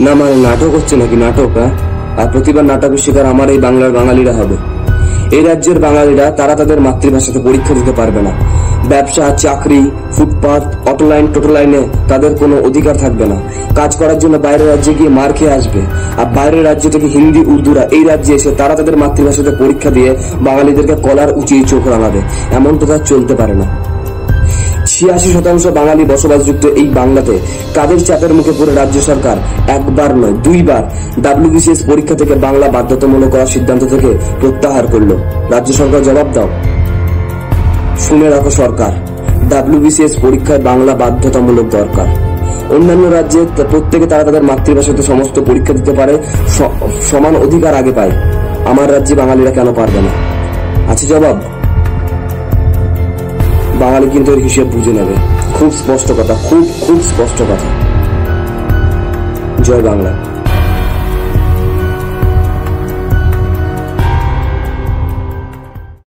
না মানে নাটক হচ্ছে নাকি? নাটক? হ্যাঁ, আর প্রতিবার নাটকের শিকার আমার এই বাংলার বাঙালিরা হবে। এই রাজ্যের বাঙালিরা তারা তাদের মাতৃভাষাতে পরীক্ষা দিতে পারবে না। ব্যবসা, চাকরি, ফুটপাথ, অটোলাইন, টোটোলাইনে তাদের কোনো অধিকার থাকবে না। কাজ করার জন্য বাইরের রাজ্যে গিয়ে মার খেয়ে আসবে। আর বাইরের রাজ্য থেকে হিন্দি, উর্দুরা এই রাজ্যে এসে তারা তাদের মাতৃভাষাতে পরীক্ষা দিয়ে বাঙালিদেরকে কলার উঁচিয়ে চোখ রাঙাবে। এমন তো তার চলতে পারে না। ৮৬% বাঙালি বসবাসযুক্ত এই বাংলাতে কাদের চাপের মুখে পড়ে রাজ্য সরকার একবার নয় ২বার WBCS পরীক্ষা থেকে বাংলা বাধ্যতামূলক করার সিদ্ধান্ত থেকে প্রত্যাহার করলো? রাজ্য সরকার জবাব দাও। শুনে রাখো সরকার, WBCS পরীক্ষায় বাংলা বাধ্যতামূলক দরকার। অন্যান্য রাজ্যে প্রত্যেকে তারা তাদের মাতৃভাষাতে সমস্ত পরীক্ষা দিতে পারে, সমান অধিকার আগে পায়। আমার রাজ্যে বাঙালিরা কেন পারবে না? আছে জবাব? বাঙালি কিন্তু এর হিসেব বুঝে নেবে। খুব স্পষ্ট কথা, খুব খুব স্পষ্ট কথা। জয় বাংলা।